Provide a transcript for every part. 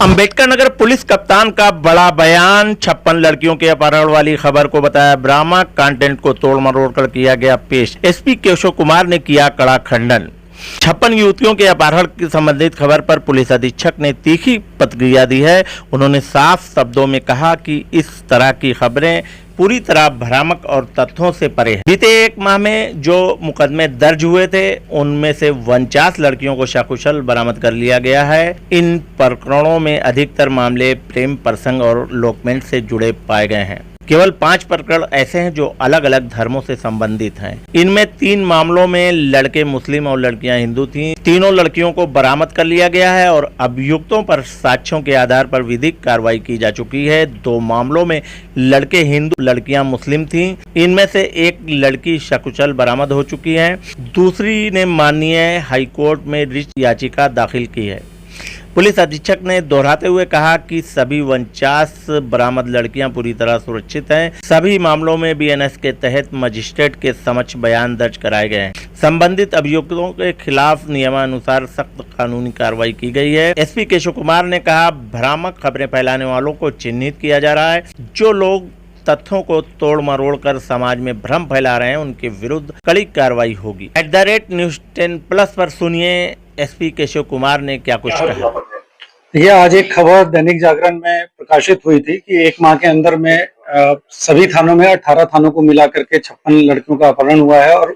Ambedkar Nagar police कप्तान का बड़ा बयान। 56 लड़कियों के अपहरण वाली खबर को बताया भ्रामक, कंटेंट को तोड़ मरोड़ कर किया गया पेश। एसपी केशव कुमार ने किया कड़ा खंडन। 56 युवतियों के अपहरण की संबंधित खबर पर पुलिस अधीक्षक ने तीखी प्रतिक्रिया दी है। उन्होंने साफ शब्दों में कहा कि इस तरह की खबरें पूरी तरह भ्रामक और तथ्यों से परे है। बीते एक माह में जो मुकदमे दर्ज हुए थे उनमें से 49 लड़कियों को सकुशल बरामद कर लिया गया है। इन प्रकरणों में अधिकतर मामले प्रेम प्रसंग और लोकमेंट से जुड़े पाए गए हैं। केवल 5 प्रकरण ऐसे हैं जो अलग अलग धर्मों से संबंधित हैं। इनमें 3 मामलों में लड़के मुस्लिम और लड़कियां हिंदू थीं। तीनों लड़कियों को बरामद कर लिया गया है और अभियुक्तों पर साक्ष्यों के आधार पर विधिक कार्रवाई की जा चुकी है। 2 मामलों में लड़के हिंदू, लड़कियां मुस्लिम थीं। इनमें से एक लड़की सकुशल बरामद हो चुकी है। दूसरी ने माननीय हाईकोर्ट में रिट याचिका दाखिल की है। पुलिस अधीक्षक ने दोहराते हुए कहा कि सभी 49 बरामद लड़कियां पूरी तरह सुरक्षित हैं। सभी मामलों में बीएनएस के तहत मजिस्ट्रेट के समक्ष बयान दर्ज कराए गए हैं। संबंधित अभियुक्तों के खिलाफ नियमानुसार सख्त कानूनी कार्रवाई की गई है। एसपी केशव कुमार ने कहा, भ्रामक खबरें फैलाने वालों को चिन्हित किया जा रहा है। जो लोग तथ्यों को तोड़ मरोड़ कर समाज में भ्रम फैला रहे हैं उनके विरुद्ध कड़ी कार्रवाई होगी। @News10+ पर सुनिए एसपी केशव कुमार ने क्या कुछ कहा। ये आज एक खबर दैनिक जागरण में प्रकाशित हुई थी कि एक माह के अंदर में सभी थानों में 18 थानों को मिला करके 56 लड़कियों का अपहरण हुआ है। और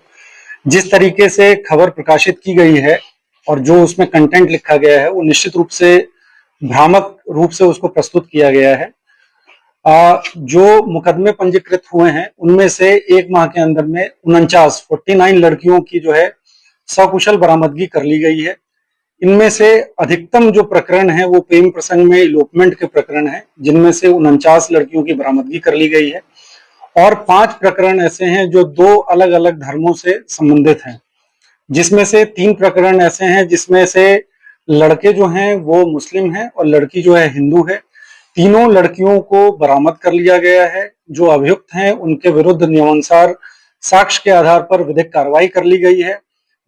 जिस तरीके से खबर प्रकाशित की गई है और जो उसमें कंटेंट लिखा गया है वो निश्चित रूप से भ्रामक रूप से उसको प्रस्तुत किया गया है। जो मुकदमे पंजीकृत हुए हैं उनमें से एक माह के अंदर में 49 लड़कियों की जो है सकुशल बरामदगी कर ली गई है। इनमें से अधिकतम जो प्रकरण है वो प्रेम प्रसंग में इलोपमेंट के प्रकरण है, जिनमें से 49 लड़कियों की बरामदगी कर ली गई है। और 5 प्रकरण ऐसे हैं जो 2 अलग अलग धर्मों से संबंधित हैं, जिसमें से 3 प्रकरण ऐसे हैं जिसमें से लड़के जो हैं वो मुस्लिम हैं और लड़की जो है हिंदू है। तीनों लड़कियों को बरामद कर लिया गया है। जो अभियुक्त हैं उनके विरुद्ध नियमानुसार साक्ष्य के आधार पर विधिक कार्रवाई कर ली गई है।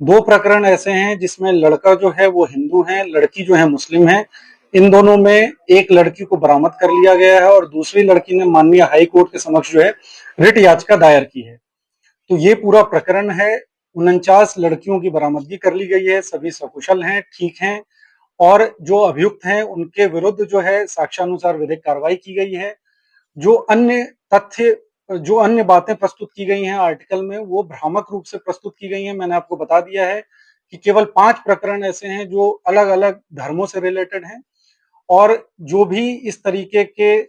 2 प्रकरण ऐसे हैं जिसमें लड़का जो है वो हिंदू है, लड़की जो है मुस्लिम है। इन दोनों में एक लड़की को बरामद कर लिया गया है और दूसरी लड़की ने माननीय हाई कोर्ट के समक्ष जो है रिट याचिका दायर की है। तो ये पूरा प्रकरण है। 49 लड़कियों की बरामदगी कर ली गई है। सभी सकुशल हैं, ठीक हैं। और जो अभियुक्त हैं उनके विरुद्ध जो है साक्ष्यानुसार विधिक कार्रवाई की गई है। जो अन्य तथ्य, जो अन्य बातें प्रस्तुत की गई हैं आर्टिकल में, वो भ्रामक रूप से प्रस्तुत की गई हैं। मैंने आपको बता दिया है कि केवल 5 प्रकरण ऐसे हैं जो अलग अलग धर्मों से रिलेटेड हैं। और जो भी इस तरीके के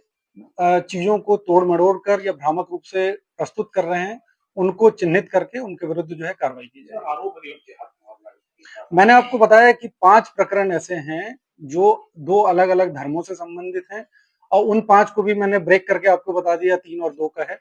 चीजों को तोड़ मरोड़ कर या भ्रामक रूप से प्रस्तुत कर रहे हैं उनको चिन्हित करके उनके विरुद्ध जो है कार्रवाई की जाएगी। मैंने आपको बताया कि 5 प्रकरण ऐसे हैं जो 2 अलग अलग धर्मों से संबंधित हैं और उन 5 को भी मैंने ब्रेक करके आपको बता दिया, 3 और 2 का है।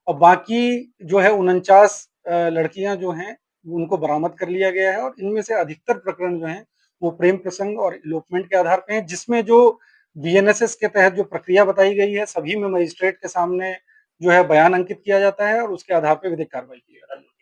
और बाकी जो है 49 लड़कियां जो हैं उनको बरामद कर लिया गया है। और इनमें से अधिकतर प्रकरण जो हैं वो प्रेम प्रसंग और इलोपमेंट के आधार पे हैं, जिसमें जो बीएनएसएस के तहत जो प्रक्रिया बताई गई है सभी में मजिस्ट्रेट के सामने जो है बयान अंकित किया जाता है और उसके आधार पर विधिक कार्रवाई की जाती है।